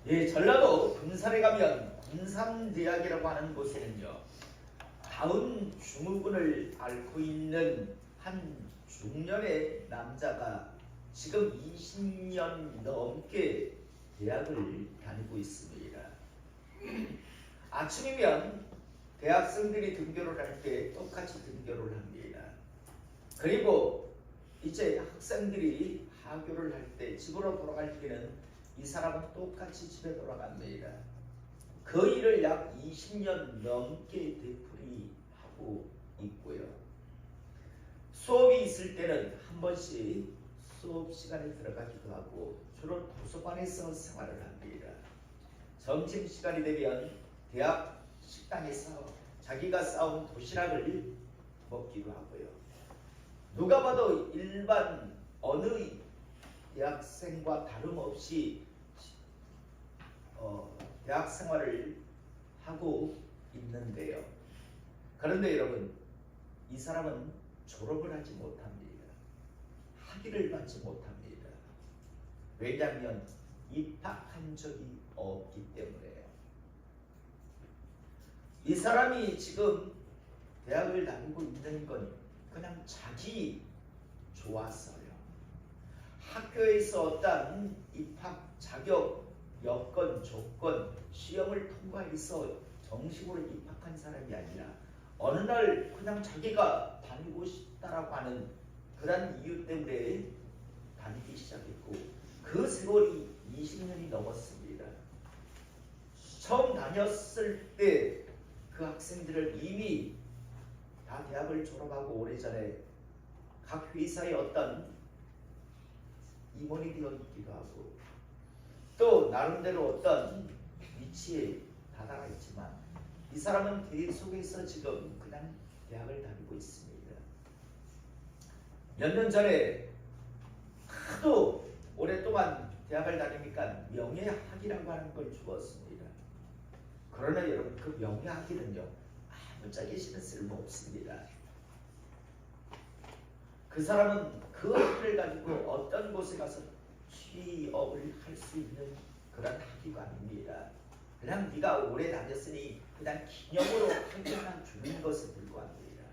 예, 전라도 금산에 가면 금산대학이라고 하는 곳에는요, 다운 증후군을 앓고 있는 한 중년의 남자가 지금 20년 넘게 대학을 다니고 있습니다. 아침이면 대학생들이 등교를 할 때 똑같이 등교를 합니다. 그리고 이제 학생들이 하교를 할 때 집으로 돌아갈 때는 이 사람은 똑같이 집에 돌아갑니다. 그 일을 약 20년 넘게 되풀이하고 있고요. 수업이 있을 때는 한 번씩 수업 시간에 들어가기도 하고 주로 도서관에서 생활을 합니다. 점심시간이 되면 대학 식당에서 자기가 싸온 도시락을 먹기도 하고요. 누가 봐도 일반 어느 대학생과 다름없이 대학 생활을 하고 있는데요. 그런데 여러분, 이 사람은 졸업을 하지 못합니다. 학위를 받지 못합니다. 왜냐하면 입학한 적이 없기 때문에요. 이 사람이 지금 대학을 다니고 있는 건 그냥 자기 좋아서요. 학교에서 어떤 입학 자격, 여건, 조건, 시험을 통과해서 정식으로 입학한 사람이 아니라 어느 날 그냥 자기가 다니고 싶다라고 하는 그런 이유 때문에 다니기 시작했고, 그 세월이 20년이 넘었습니다. 처음 다녔을 때 그 학생들을 이미 다 대학을 졸업하고 오래전에 각 회사의 어떤 임원이 되어 있기도 하고 또 나름대로 어떤 위치에 다다라 있지만 이 사람은 계속해서 지금 그냥 대학을 다니고 있습니다. 몇 년 전에 하도 오랫동안 대학을 다니니까 명예학위라고 하는 걸 주었습니다. 그러나 여러분, 그 명예학위는요, 아무짝에 실은 쓸모없습니다. 그 사람은 그 학위를 가지고 어떤 곳에 가서 취업을 할 수 있는 그런 학위가 아닙니다. 그냥 네가 오래 다녔으니 그냥 기념으로 학위 하나 주는 것에 불과합니다.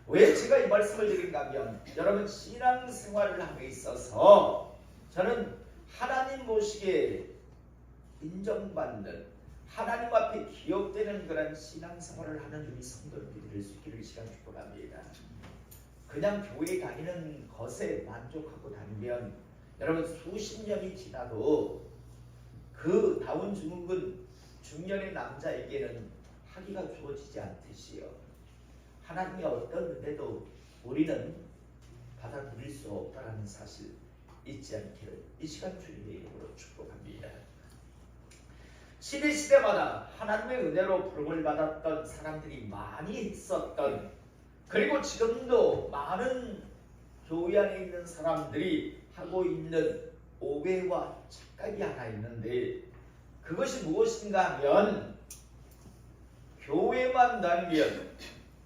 왜 제가 이 말씀을 드린가 하면, 여러분, 신앙생활을 함에 있어서 저는 하나님 보시기에 인정받는, 하나님 앞에 기억되는 그런 신앙생활을 하는 우리 성도들이 될 수 있기를 시간 축복합니다. 그냥 교회 다니는 것에 만족하고 다니면 여러분, 수십 년이 지나도 그 다운 증후군 중년의 남자에게는 학위가 주어지지 않듯이요, 하나님의 어떤 은혜도 우리는 받아 누릴 수 없다는 사실 잊지 않기를 이 시간 주님의 이름으로 축복합니다. 시대마다 하나님의 은혜로 부름을 받았던 사람들이 많이 있었던, 그리고 지금도 많은 교회 안에 있는 사람들이 하고 있는 오해와 착각이 하나 있는데, 그것이 무엇인가 하면 교회만 다니면,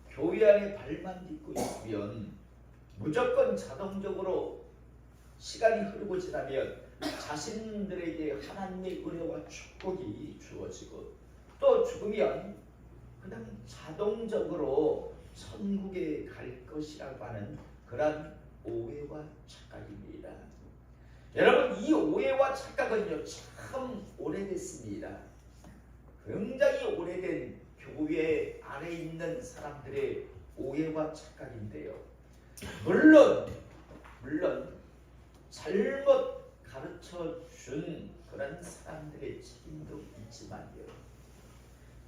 교회 안에 발만 딛고 있으면 무조건 자동적으로 시간이 흐르고 지나면 자신들에게 하나님의 은혜와 축복이 주어지고, 또 죽으면 그냥 자동적으로 천국에 갈 것이라고 하는 그런 오해와 착각입니다. 여러분, 이 오해와 착각은요, 참 오래됐습니다. 굉장히 오래된 교회 안에 있는 사람들의 오해와 착각인데요. 물론 잘못 가르쳐 준 그런 사람들의 책임도 있지만요,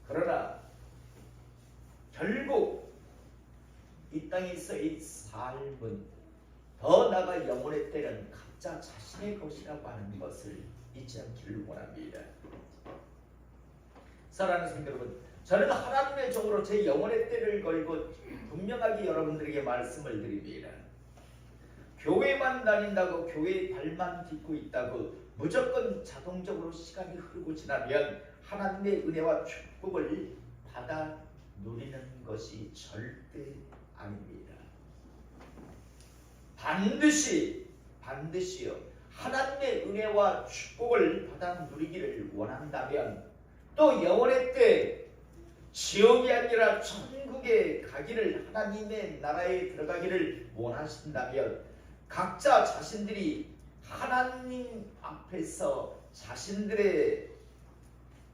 그러나 결국 이 땅에서의 삶은, 더 나아가 영혼의 때는 각자 자신의 것이라고 하는 것을 잊지 않기를 원합니다. 사랑하는 성도 여러분, 저는 하나님의 종으로 제 영혼의 때를 걸고 분명하게 여러분들에게 말씀을 드립니다. 교회만 다닌다고, 교회에 발만 딛고 있다고 무조건 자동적으로 시간이 흐르고 지나면 하나님의 은혜와 축복을 받아 누리는 것이 절대 아닙니다. 반드시요, 하나님의 은혜와 축복을 받아 누리기를 원한다면, 또 영원의 때 지옥이 아니라 천국에 가기를, 하나님의 나라에 들어가기를 원하신다면, 각자 자신들이 하나님 앞에서 자신들의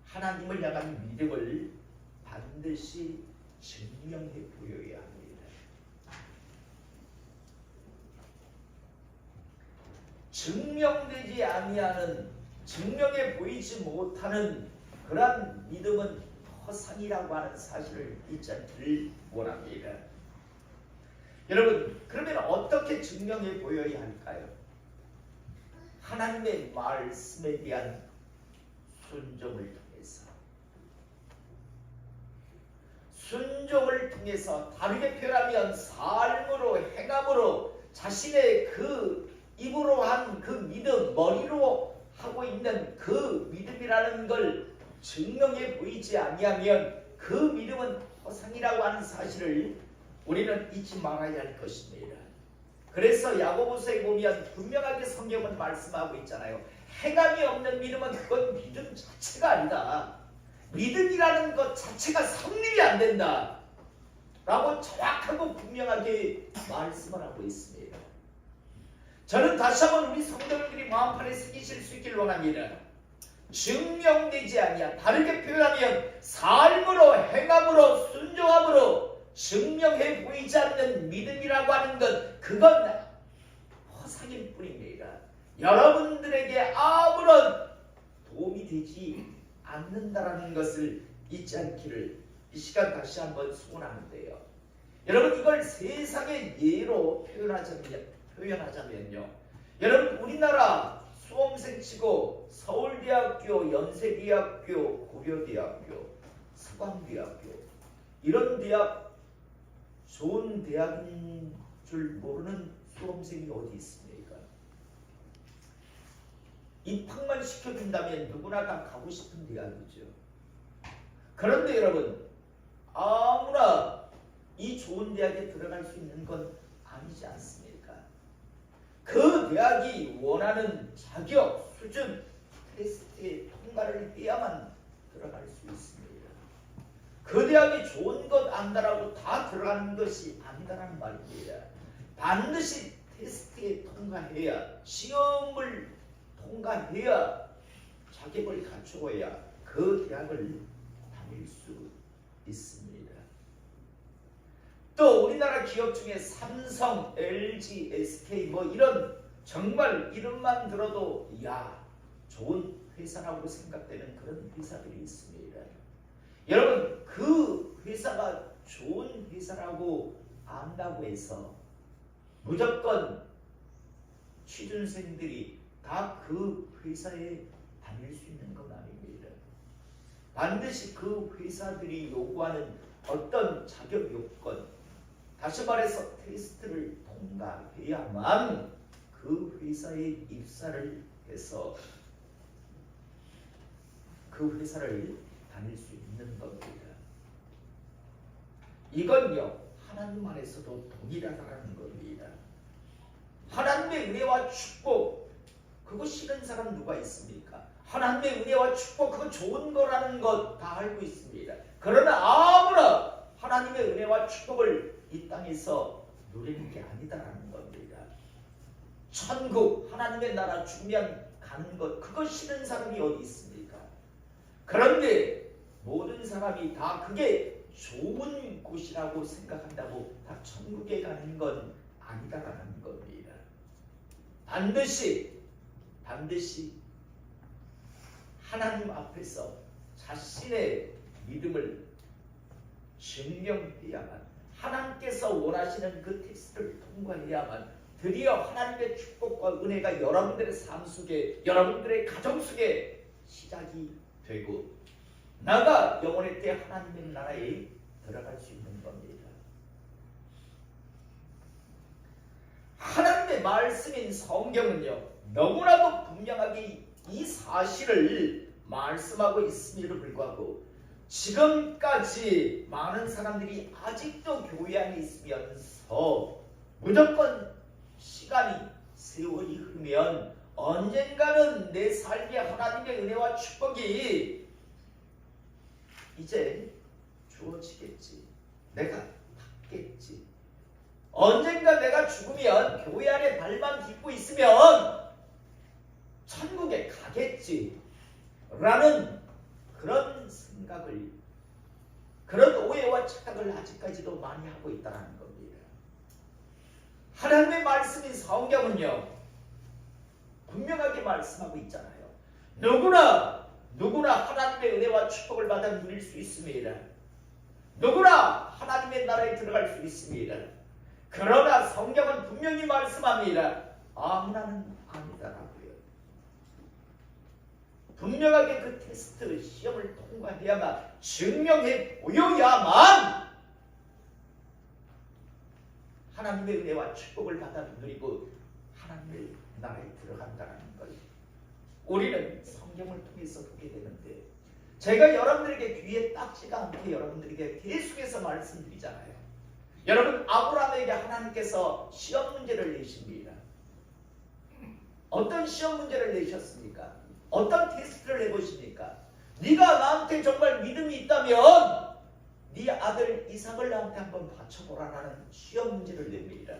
하나님을 향한 믿음을 반드시 증명해 보여야 합니다. 증명되지 아니하는, 증명해 보이지 못하는 그러한 믿음은 허상이라고 하는 사실을 잊지 않기를 원합니다. 여러분, 그러면 어떻게 증명해 보여야 할까요? 하나님의 말씀에 대한 순종을 통해서 다르게 표현하면 삶으로, 행함으로 자신의 그 입으로 한 그 믿음, 머리로 하고 있는 그 믿음이라는 걸 증명해 보이지 아니하면 그 믿음은 허상이라고 하는 사실을 우리는 잊지 말아야 할 것입니다. 그래서 야고보서에 보면 분명하게 성경은 말씀하고 있잖아요. 행함이 없는 믿음은 그건 믿음 자체가 아니다. 믿음이라는 것 자체가 성립이 안 된다 라고 정확하고 분명하게 말씀을 하고 있습니다. 저는 다시 한번 우리 성도들이 마음판에 새기실 수 있기를 원합니다. 증명되지 아니한, 다르게 표현하면 삶으로, 행함으로, 순종함으로 증명해 보이지 않는 믿음이라고 하는 것, 그건 허상일 뿐입니다. 여러분들에게 아무런 도움이 되지 않는다라는 것을 잊지 않기를 이 시간 다시 한번 소원하는데요. 여러분, 이걸 세상의 예로 표현하자면요. 여러분, 우리나라 수험생치고 서울대학교, 연세대학교, 고려대학교, 서강대학교, 이런 대학, 좋은 대학인 줄 모르는 수험생이 어디 있습니까? 입학만 시켜준다면 누구나 다 가고 싶은 대학이죠. 그런데 여러분, 아무나 이 좋은 대학에 들어갈 수 있는 건 아니지 않습니까? 그 대학이 원하는 자격, 수준, 테스트에 통과를 해야만 들어갈 수 있습니다. 그 대학이 좋은 것 안다라고 다 들어가는 것이 아니다라는 말입니다. 반드시 테스트에 통과해야, 시험을 통과해야, 자격을 갖추어야 그 대학을 다닐 수 있습니다. 또 우리나라 기업 중에 삼성, LG, SK 뭐 이런 정말 이름만 들어도 야, 좋은 회사라고 생각되는 그런 회사들이 있습니다. 여러분, 그 회사가 좋은 회사라고 안다고 해서 무조건 취준생들이 다 그 회사에 다닐 수 있는 건 아닙니다. 반드시 그 회사들이 요구하는 어떤 자격 요건, 다시 말해서 테스트를 통과해야만 그 회사에 입사를 해서 그 회사를 다닐 수 있는 겁니다. 이건요, 하나님 안에서도 동일하다는 겁니다. 하나님의 은혜와 축복, 그거 싫은 사람 누가 있습니까? 하나님의 은혜와 축복, 그거 좋은 거라는 것 다 알고 있습니다. 그러나 아무나 하나님의 은혜와 축복을 이 땅에서 누리는 게 아니다라는 겁니다. 천국, 하나님의 나라 주면 가는 것, 그거 싫은 사람이 어디 있습니까? 그런데 모든 사람이 다 그게 좋은 곳이라고 생각한다고 다 천국에 가는 건 아니다라는 겁니다. 반드시 하나님 앞에서 자신의 믿음을 증명해야만, 하나님께서 원하시는 그 테스트를 통과해야만 드디어 하나님의 축복과 은혜가 여러분들의 삶 속에, 여러분들의 가정 속에 시작이 되고 나가 영원의 때 하나님의 나라에 들어갈 수 있는 겁니다. 하나님의 말씀인 성경은요, 너무나도 분명하게 이 사실을 말씀하고 있음에도 불구하고 지금까지 많은 사람들이 아직도 교회 안에 있으면서 무조건 시간이, 세월이 흐르면 언젠가는 내 삶에 하나님의 은혜와 축복이 이제 주어지겠지. 내가 받겠지. 언젠가 내가 죽으면 교회 안에 발만 딛고 있으면 천국에 가겠지 라는 그런 생각을, 그런 오해와 착각을 아직까지도 많이 하고 있다는 겁니다. 하나님의 말씀인 성경은요 분명하게 말씀하고 있잖아요. 누구나 하나님의 은혜와 축복을 받아 누릴 수 있습니다. 누구나 하나님의 나라에 들어갈 수 있습니다. 그러나 성경은 분명히 말씀합니다. 아무나는 아니다라고요. 분명하게 그 테스트 시험을 통과해야만, 증명해 보여야만 하나님의 은혜와 축복을 받아 누리고 하나님의 나라에 들어간다는 걸 우리는 성경을 통해서 보게 되는데, 제가 여러분들에게 귀에 딱지가 않게 여러분들에게 계속해서 말씀드리잖아요. 여러분, 아브라함에게 하나님께서 시험 문제를 내십니다. 어떤 시험 문제를 내셨습니까? 어떤 테스트를 해보십니까? 네가 나한테 정말 믿음이 있다면 네 아들 이삭을 나한테 한번 바쳐보라라는 시험 문제를 냅니다.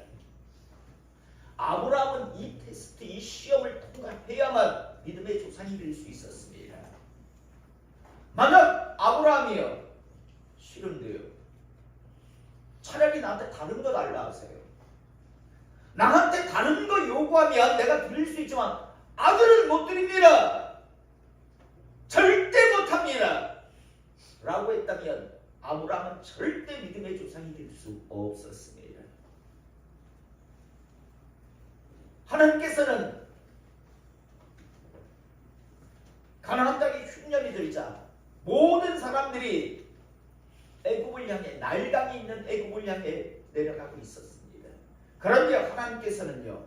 아브라함은 이 테스트, 이 시험을 통과해야만 믿음의 조상이 될 수 있었습니다. 만약 아브라함이요, 싫은데요, 차라리 나한테 다른 거 달라 하세요. 나한테 다른 거 요구하면 내가 드릴 수 있지만 아들은 못 드립니다. 절대 못합니다. 라고 했다면 아브라함은 절대 믿음의 조상이 될 수 없었습니다. 하나님께서는 가나안 땅이 흉년이 들자 모든 사람들이 애굽을 향해, 날강이 있는 애굽을 향해 내려가고 있었습니다. 그런데 하나님께서는요,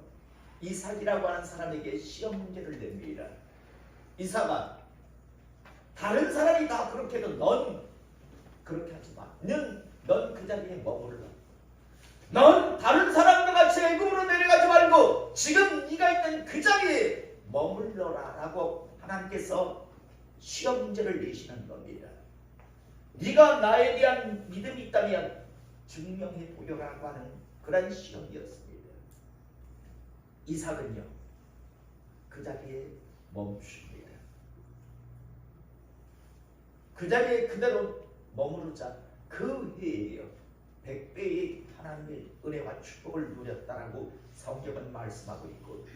이삭이라고 하는 사람에게 시험 문제를 냅니다. 이삭아, 다른 사람이 다 그렇게 해도 넌 그렇게 하지 마. 넌 그 자리에 머물러. 넌 다른 사람과 같이 애굽으로 내려가지 말고 지금 네가 있는 그 자리에 머물러라 라고 하나님께서 시험 문제를 내시는 겁니다. 네가 나에 대한 믿음이 있다면 증명해 보여라고 하는 그런 시험이었습니다. 이삭은요, 그 자리에 멈춥니다. 그 자리에 그대로 머무르자 그 해에요, 100배의 하나님의 은혜와 축복을 누렸다라고 성경은 말씀하고 있고,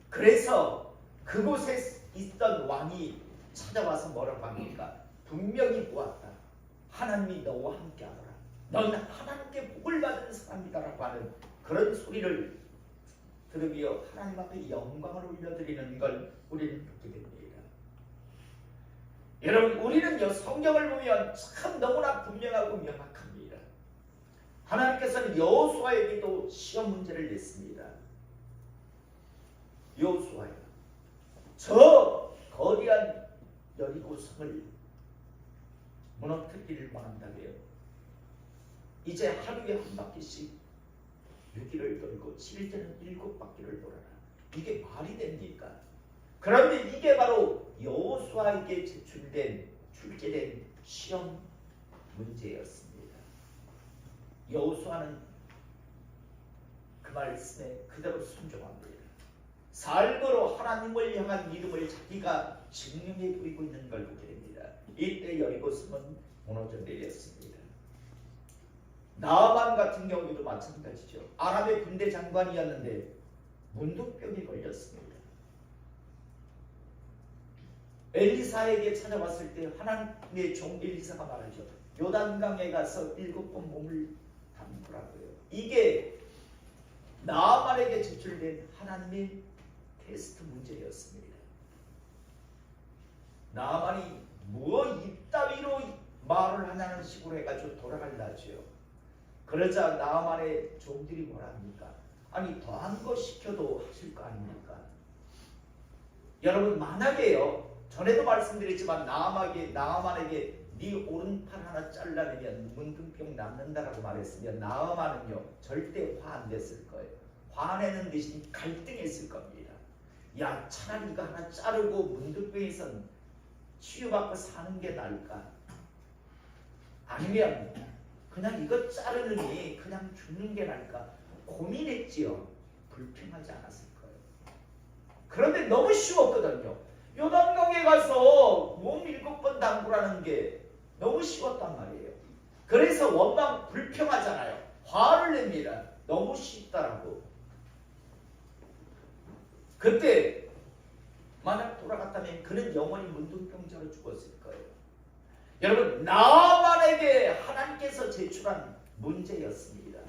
그래서 그곳에 있던 왕이 찾아와서 뭐라고 합니까? 분명히 보았다. 하나님이 너와 함께하더라. 넌 하나님께 복을 받은 사람이다라고 하는 그런 소리를 들으며 하나님 앞에 영광을 올려드리는 걸 우리는 보게 됩니다. 여러분, 우리는요, 성경을 보면 참 너무나 분명하고 명확합니다. 하나님께서는 여호수아에게도 시험 문제를 냈습니다. 여호수아야, 저 거대한 여리고 성을 무너뜨리기를 원한다고요. 이제 하루에 한 바퀴씩 6일을 돌고 7일째는 7바퀴를 돌아라. 이게 말이 됩니까? 그런데 이게 바로 여호수아에게 출제된 시험 문제였습니다. 여호수아는 그 말씀에 그대로 순종합니다. 삶으로 하나님을 향한 믿음을 자기가 증명해 보이고 있는 걸 보게 됩니다. 이때 여리고 성은 무너져 내렸습니다. 나아만 같은 경우도 마찬가지죠. 아람의 군대 장관이었는데 문둥병에 걸렸습니다. 엘리사에게 찾아왔을 때 하나님의 종 엘리사가 말하죠. 요단강에 가서 7번 몸을 담그라고요. 이게 나아만에게 제출된 하나님의 테스트 문제였습니다. 나아만이 뭐 이따위로 말을 하냐는 식으로 해가지고 돌아갈라지요. 그러자 나아만의 종들이 뭐랍니까? 아니, 더한 거 시켜도 하실 거 아닙니까? 여러분, 만약에요, 전에도 말씀드렸지만 나아만에게 네 오른팔 하나 잘라내면 문둥병 낫는다라고 말했으면 나아만은요 절대 화 안 냈을 거예요. 화내는 대신 갈등했을 겁니다. 야, 차라리 이거 하나 자르고 문득병에서 치유받고 사는 게 나을까? 아니면 그냥 이거 자르느니 그냥 죽는 게 나을까? 고민했지요. 불평하지 않았을 거예요. 그런데 너무 쉬웠거든요. 요단강에 가서 몸 7번 담그라는 게 너무 쉬웠단 말이에요. 그래서 원망 불평하잖아요. 화를 냅니다. 너무 쉽다라고. 그때 만약 돌아갔다면 그는 영원히 문둥병자로 죽었을 거예요. 여러분, 나만에게 하나님께서 제출한 문제였습니다.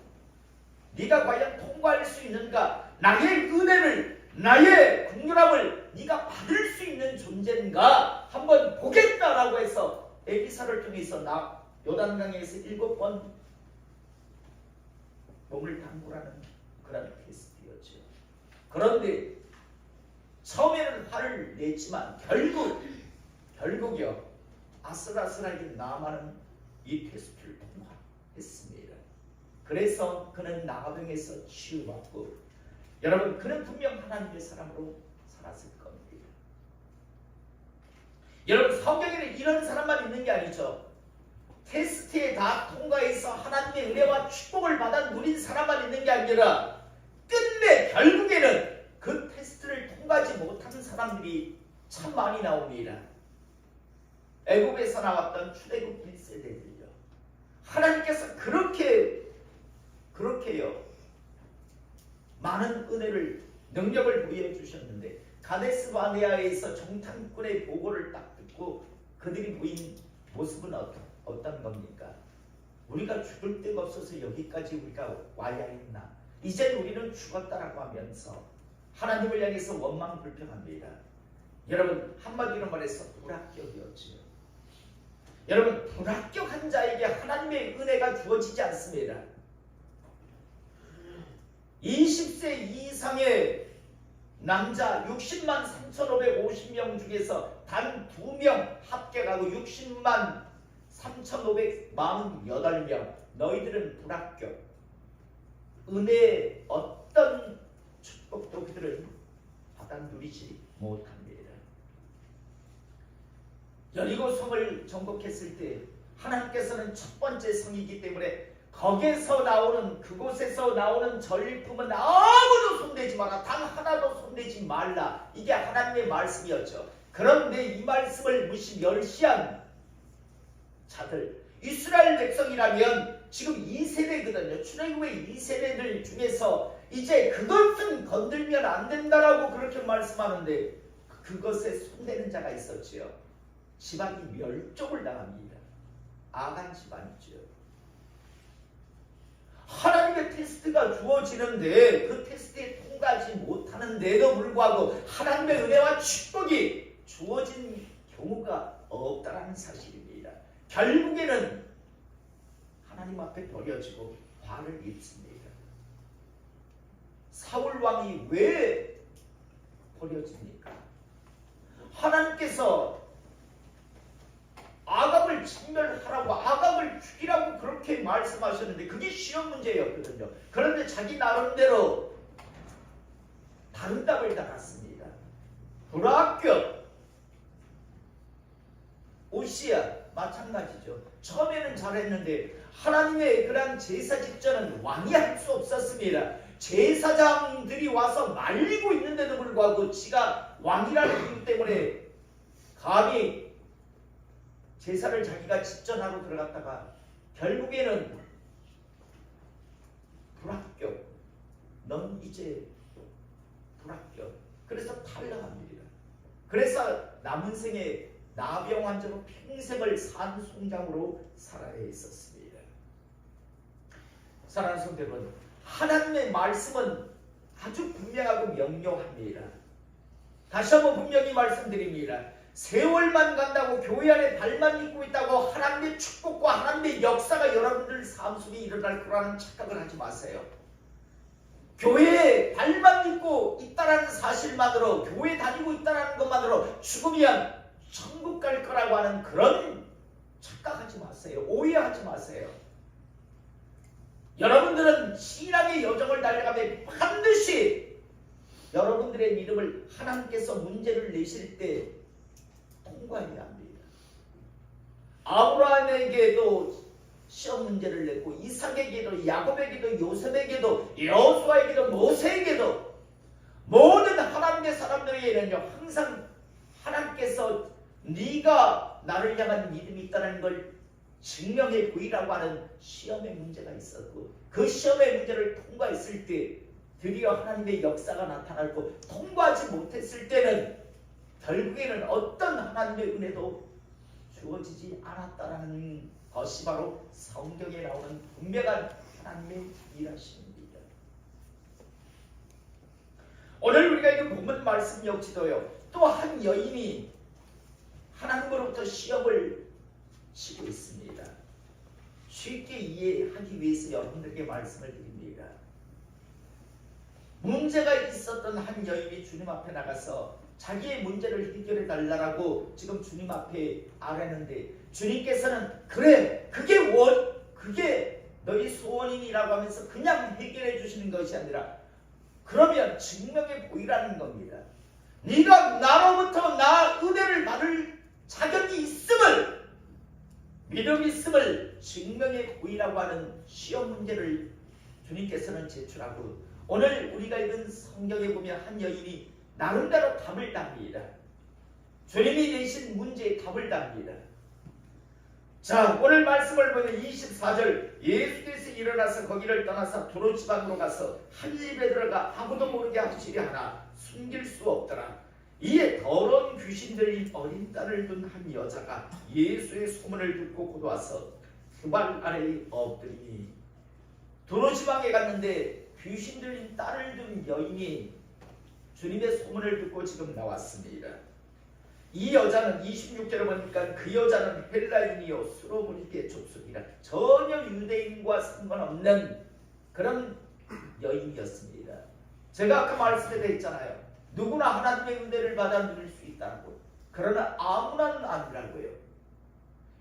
네가 과연 통과할 수 있는가? 나의 은혜를, 나의 긍휼함을 네가 받을 수 있는 존재인가? 한번 보겠다라고 해서 엘리사를 통해서 요단강에서 7번 몸을 담그라는 그런 테스트였죠. 그런데 처음에는 화를 냈지만 결국이요, 아슬아슬하게 나아가는 이 테스트를 통과했습니다. 그래서 그는 나병에서 치유받고, 여러분, 그는 분명 하나님의 사람으로 살았을 겁니다. 여러분, 성경에는 이런 사람만 있는 게 아니죠. 테스트에 다 통과해서 하나님의 은혜와 축복을 받아 누린 사람만 있는 게 아니라 끝내 결국에는 그 테스트를 통과하지 못하는 사람들이 참 많이 나옵니다. 애굽에서 나왔던 출애굽 1세대들요. 하나님께서 그렇게요 많은 은혜를, 능력을 부여해 주셨는데 가데스 바네아에서 정탐꾼의 보고를 딱 듣고 그들이 보인 모습은 어떤 겁니까? 우리가 죽을 데가 없어서 여기까지 우리가 와야 했나? 이제 우리는 죽었다라고 하면서 하나님을 향해서 원망 불평합니다. 여러분, 한마디로 말해서 불합격이었지요. 여러분, 불합격한 자에게 하나님의 은혜가 주어지지 않습니다. 20세 이상의 남자 60만 3,550명 중에서 단 2명 합격하고 60만 3,548명, 너희들은 불합격. 은혜의 어떤 축복도 그들은 받아 누리지 못합니다. 여리고 성을 정복했을 때 하나님께서는 첫 번째 성이기 때문에 거기에서 나오는, 그곳에서 나오는 전리품은 아무도 손대지 마라, 단 하나도 손대지 말라, 이게 하나님의 말씀이었죠. 그런데 이 말씀을 멸시한 자들, 이스라엘 백성이라면 지금 2세대거든요. 출애굽의 2세대들 중에서 이제 그것은 건들면 안 된다라고 그렇게 말씀하는데 그것에 손대는 자가 있었지요. 집안이 멸종을 당합니다. 아간 집안이죠. 하나님의 테스트가 주어지는데 그 테스트에 통과하지 못하는데도 불구하고 하나님의 은혜와 축복이 주어진 경우가 없다는 사실입니다. 결국에는 하나님 앞에 버려지고 화를 입습니다. 사울 왕이 왜 버려집니까? 하나님께서 아각을 진멸하라고, 아각을 죽이라고 그렇게 말씀하셨는데 그게 쉬운 문제였거든요. 그런데 자기 나름대로 다른 답을 달았습니다. 불합격. 오시야 마찬가지죠. 처음에는 잘했는데 하나님의 그런 제사 집전은 왕이 할 수 없었습니다. 제사장들이 와서 말리고 있는데도 불구하고 지가 왕이라는 이유 때문에 감히 제사를 자기가 집전하러 들어갔다가 결국에는 불합격. 넌 이제 불합격. 그래서 탈락합니다. 그래서 남은 생에 나병 환자로 평생을 산송장으로 살아야 했었습니다. 사랑하는 성도 여러분, 하나님의 말씀은 아주 분명하고 명료합니다. 다시 한번 분명히 말씀드립니다. 세월만 간다고 교회 안에 발만 입고 있다고 하나님의 축복과 하나님의 역사가 여러분들 삶 속에 일어날 거라는 착각을 하지 마세요. 교회에 발만 입고 있다는 사실만으로, 교회 다니고 있다는 것만으로 죽으면 천국 갈 거라고 하는 그런 착각하지 마세요. 오해하지 마세요. 여러분들은 신앙의 여정을 달려가면 반드시 여러분들의 믿음을 하나님께서 문제를 내실 때 통과해야 합니다. 아브라함에게도 시험 문제를 냈고 이삭에게도 야곱에게도 요셉에게도 여호수아에게도 모세에게도 모든 하나님의 사람들에게는요 항상 하나님께서 네가 나를 향한 믿음이 있다는 걸 증명해 보이라고 하는 시험의 문제가 있었고 그 시험의 문제를 통과했을 때 드디어 하나님의 역사가 나타났고 통과하지 못했을 때는 결국에는 어떤 하나님의 은혜도 주어지지 않았다라는 것이 바로 성경에 나오는 분명한 하나님의 일하심입니다. 오늘 우리가 읽은 본문 말씀 역시도요. 또 한 여인이 하나님으로부터 시험을 치고 있습니다. 쉽게 이해하기 위해서 여러분들에게 말씀을 드립니다. 문제가 있었던 한 여인이 주님 앞에 나가서 자기의 문제를 해결해 달라고 지금 주님 앞에 아뢰는데 주님께서는 그래 그게 너희 소원이라고 하면서 그냥 해결해 주시는 것이 아니라 그러면 증명해 보이라는 겁니다. 네가 나로부터 나 은혜를 받을 자격이 있음을 믿음이 있음을 증명해 보이라고 하는 시험 문제를 주님께서는 제출하고 오늘 우리가 읽은 성경에 보면 한 여인이 나름대로 답을 답니다. 주님이 내신 문제에 답을 답니다. 자, 오늘 말씀을 보면 24절 예수께서 일어나서 거기를 떠나서 두로 지방으로 가서 한 집에 들어가 아무도 모르게 하시려 하나 숨길 수 없더라. 이에 더러운 귀신 들린 어린 딸을 둔 한 여자가 예수의 소문을 듣고 곧 와서 그 발 아래에 엎드리니 두로 지방에 갔는데 귀신 들린 딸을 둔 여인이 주님의 소문을 듣고 지금 나왔습니다. 이 여자는 26절에 보니까 그 여자는 헬라인이요 수로보니게 족속이라 전혀 유대인과 상관없는 그런 여인이었습니다. 제가 아까 말씀드렸잖아요. 누구나 하나님의 은혜를 받아 누릴 수 있다고. 그러나 아무나는 아니라고요.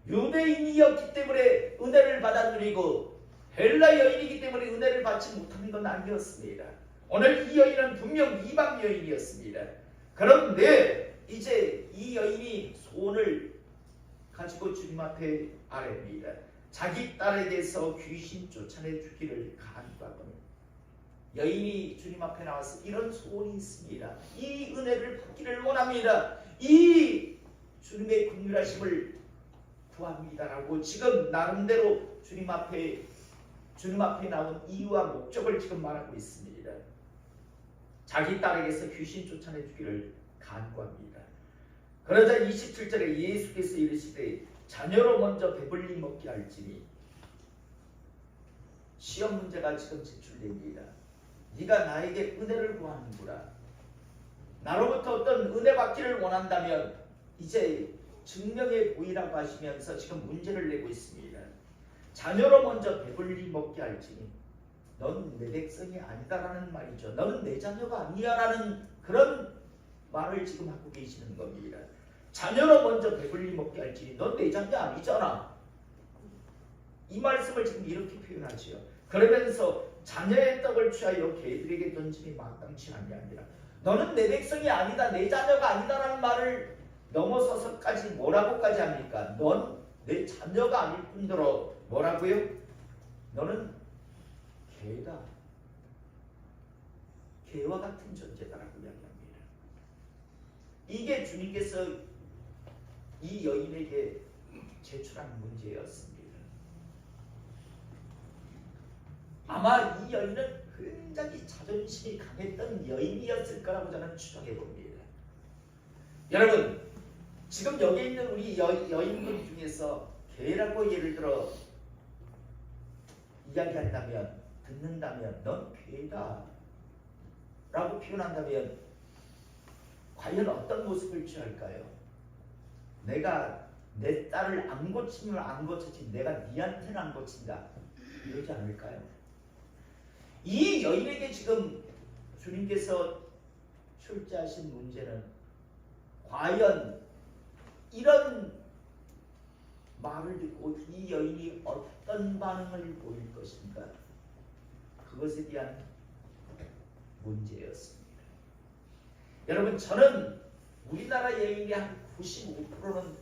유대인이었기 때문에 은혜를 받아 누리고 헬라 여인이기 때문에 은혜를 받지 못하는 건 아니었습니다. 오늘 이 여인은 분명 이방 여인이었습니다. 그런데 이제 이 여인이 소원을 가지고 주님 앞에 아뢰입니다. 자기 딸에게서 귀신 쫓아내 주기를 간구하거든요. 여인이 주님 앞에 나와서 이런 소원이 있습니다. 이 은혜를 받기를 원합니다. 이 주님의 긍휼하심을 구합니다라고 지금 나름대로 주님 앞에 나온 이유와 목적을 지금 말하고 있습니다. 자기 딸에게서 귀신 쫓아내 주기를 간구합니다. 그러자 27절에 예수께서 이르시되 자녀로 먼저 배불리 먹게 할지니 시험 문제가 지금 제출됩니다. 네가 나에게 은혜를 구하는구나. 나로부터 어떤 은혜 받기를 원한다면 이제 증명해 보이라고 하시면서 지금 문제를 내고 있습니다. 자녀로 먼저 배불리 먹게 할지니 넌 내 백성이 아니다라는 말이죠. 너는 내 자녀가 아니야라는 그런 말을 지금 하고 계시는 겁니다. 자녀로 먼저 배불리 먹게 할지니 넌 내 자녀 아니잖아. 이 말씀을 지금 이렇게 표현하지요. 그러면서 자녀의 떡을 취하여 개들에게 던짐이 마땅치 않게 아니라 너는 내 백성이 아니다, 내 자녀가 아니다라는 말을 넘어서서까지 뭐라고까지 합니까? 넌 내 자녀가 아닐 뿐더러 뭐라고요? 너는 개다. 개와 같은 존재다라고 이야기합니다. 이게 주님께서 이 여인에게 제출한 문제였습니다. 아마 이 여인은 굉장히 자존심이 강했던 여인이었을 거라고 저는 추정해 봅니다. 여러분, 지금 여기 있는 우리 여인분 중에서 개라고 예를 들어 이야기한다면, 듣는다면 넌 개다 라고 표현한다면 과연 어떤 모습을 취할까요? 내가 내 딸을 안 고치면 안 고쳤지 내가 니한테는 안 고친다 이러지 않을까요? 이 여인에게 지금 주님께서 출제하신 문제는 과연 이런 말을 듣고 이 여인이 어떤 반응을 보일 것인가? 그것에 대한 문제였습니다. 여러분 저는 우리나라 여인의 한 95%는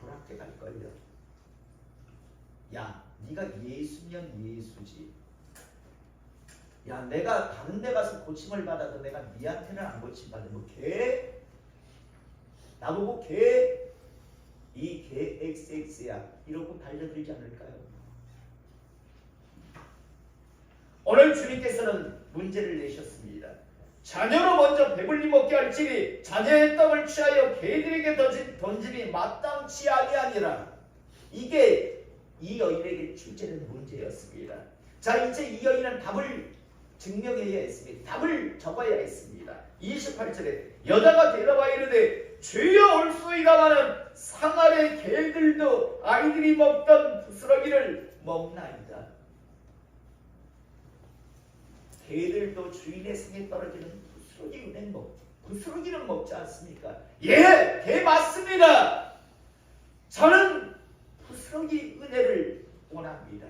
불합격할걸요. 야 네가 예수면 예수지. 야 내가 다른 데 가서 고침을 받아도 내가 니한테는 안 고침받으면 개? 나보고 개? 이 개 XX야 이러고 달려들지 않을까요? 오늘 주님께서는 문제를 내셨습니다. 자녀로 먼저 배불리 먹게 할지니 자녀의 떡을 취하여 개들에게 던지니 마땅치 아니하니라. 이게 이 여인에게 출제된 문제였습니다. 자 이제 이 여인은 답을 증명해야 했습니다. 답을 적어야 했습니다. 28절에 여자가 대답하여 이르되 주여 올소이다마는 상 아래 개들도 아이들이 먹던 부스러기를 먹나이다. 개들도 주인의 상에 떨어지는 부스러기는 먹지 않습니까? 예, 개 맞습니다. 저는 부스러기 은혜를 원합니다.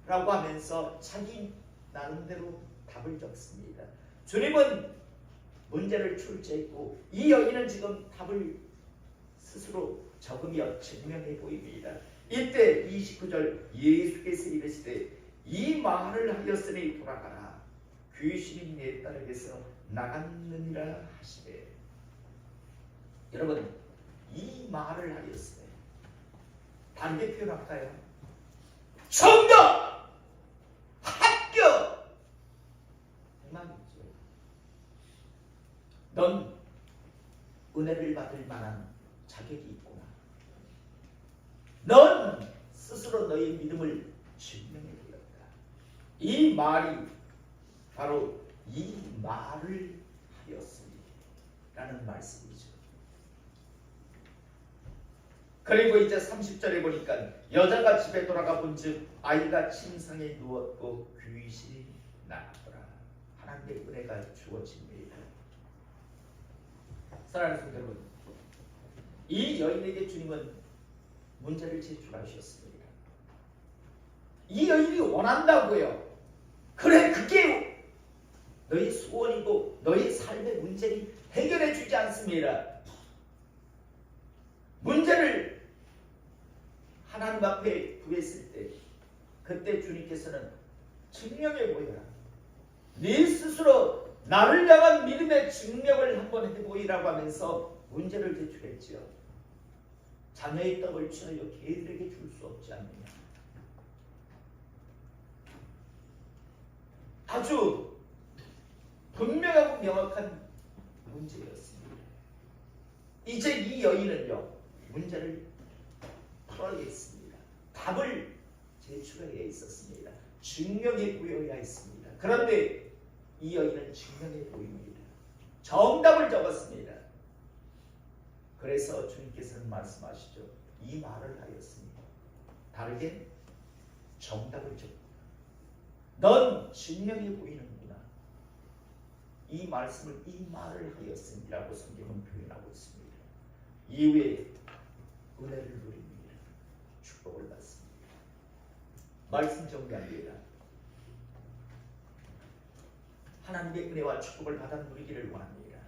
라고 하면서 자기 나름대로 답을 적습니다. 주님은 문제를 출제했고 이 여인은 지금 답을 스스로 적으며 증명해 보입니다. 이때 29절 예수께서 이르시되 이 말을 하였으니 돌아가라. 귀신이 내 딸에게서 나갔느니라 하시되. 여러분 이 말을 하였으니 다르게 표현할까요? 정답! 합격! 대박이죠. 넌 은혜를 받을 만한 자격이 있구나. 넌 스스로 너의 믿음을 증명해 보였다. 이 말이 바로 이 말을 하였으니 라는 말씀이죠. 그리고 이제 30절에 보니까 여자가 집에 돌아가 본즉 아이가 침상에 누웠고 귀신이 나더라. 하나님의 은혜가 주어집니다. 사랑하는 성도 여러분, 이 여인에게 주님은 문제를 제출하셨습니다. 이 여인이 원한다고요. 그래 그게 너의 소원이고 너의 삶의 문제를 해결해 주지 않습니다. 문제를 하나님 앞에 구했을 때 그때 주님께서는 증명해 보여라. 네 스스로 나를 향한 믿음의 증명을 한번 해보이라고 하면서 문제를 제출했지요. 자녀의 떡을 취하여 개들에게 줄 수 없지 않느냐. 아주 분명하고 명확한 문제였습니다. 이제 이 여인은요 문제를 풀어야 했습니다. 답을 제출해야 있었습니다. 증명해 보여야 했습니다. 그런데 이 여인은 증명해 보입니다. 정답을 적었습니다. 그래서 주님께서는 말씀하시죠. 이 말을 하였습니다. 다르게 정답을 적고 넌 증명해 보이는구나. 이 말씀을 이 말을 하였습니다라고 성경은 표현하고 있습니다. 이후에 은혜를 누립니다. 축복을 받습니다. 말씀 정리합니다. 하나님의 은혜와 축복을 받아 누리기를 원합니다.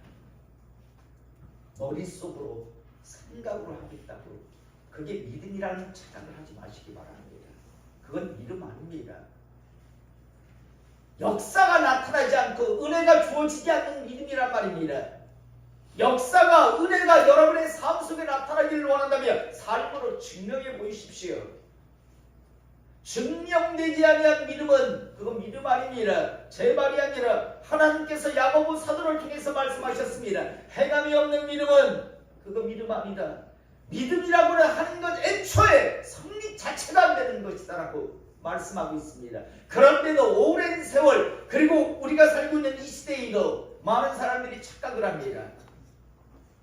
머릿속으로 생각으로 하겠다고 그게 믿음이라는 착각을 하지 마시기 바랍니다. 그건 믿음 아닙니다. 역사가 나타나지 않고 은혜가 주어지지 않는 믿음이란 말입니다. 역사가 은혜가 여러분의 삶 속에 나타나기를 원한다면 삶으로 증명해 보이십시오. 증명되지 아니한 믿음은 그건 믿음 아닙니다. 제 말이 아니라 하나님께서 야고보 사도를 통해서 말씀하셨습니다. 행함이 없는 믿음은 그거 믿음 아니다. 믿음이라고는 하는 것 애초에 성립 자체가 안 되는 것이다라고 말씀하고 있습니다. 그런데도 오랜 세월 그리고 우리가 살고 있는 이 시대에도 많은 사람들이 착각을 합니다.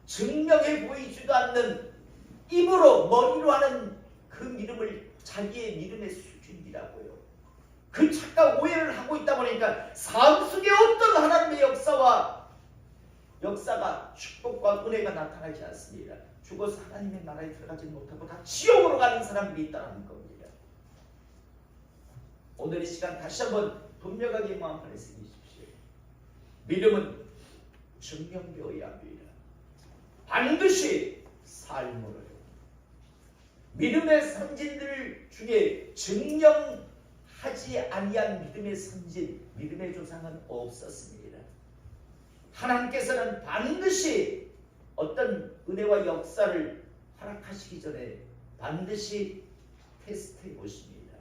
증명해 보이지도 않는 입으로 머리로 하는 그 믿음을 자기의 믿음의 수준이라고요. 그 착각 오해를 하고 있다 보니까 삶 속에 어떤 하나님의 역사가 축복과 은혜가 나타나지 않습니다. 죽어서 하나님의 나라에 들어가지 못하고 다 지옥으로 가는 사람들이 있다는 겁니다. 오늘 이 시간 다시 한번 분명하게 마음 안에 새기십시오. 믿음은 증명되어야 합니다. 반드시 삶으로요. 믿음의 선진들 중에 증명하지 아니한 믿음의 선진, 믿음의 조상은 없었습니다. 하나님께서는 반드시 어떤 은혜와 역사를 허락하시기 전에 반드시 테스트해 보십니다.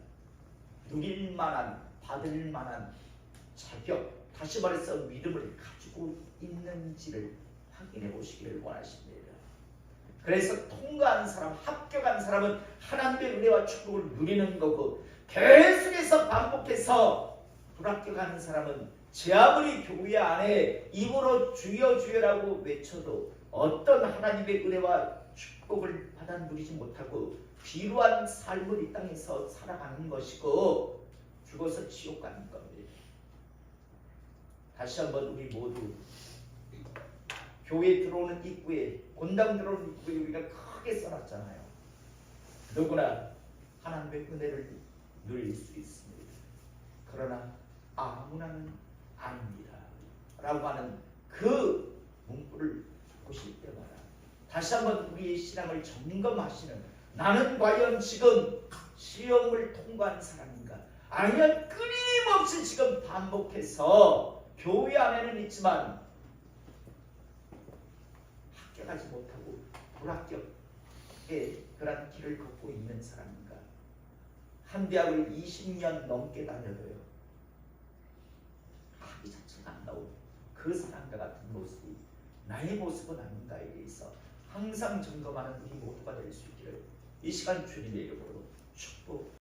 누릴 만한, 받을 만한 자격, 다시 말해서 믿음을 가지고 있는지를 확인해 보시기를 원하십니다. 그래서 통과한 사람, 합격한 사람은 하나님의 은혜와 축복을 누리는 거고, 계속해서 반복해서 불합격하는 사람은 제 아무리 교회 안에 입으로 주여 주여라고 외쳐도 어떤 하나님의 은혜와 축복을 받아 누리지 못하고 비루한 삶을 이 땅에서 살아가는 것이고 죽어서 지옥 가는 겁니다. 다시 한번 우리 모두 교회 들어오는 입구에, 본당 들어오는 입구에 우리가 크게 써놨잖아요. 누구나 하나님의 은혜를 누릴 수 있습니다. 그러나 아무나는 아닙니다 라고 하는 그 문구를 보실 때마다 다시 한번 우리의 신앙을 점검하시는, 나는 과연 지금 시험을 통과한 사람인가, 아니면 끊임없이 지금 반복해서 교회 안에는 있지만 합격하지 못하고 불합격의 그런 길을 걷고 있는 사람인가. 한 대학을 20년 넘게 다녀도요 학위 자체가 안 나오고 그 사람과 같은 모습이 나의 모습은 아닌가에 대해서 항상 점검하는 우리 모두가 될 수 있기를 이 시간 주님의 이름으로 축복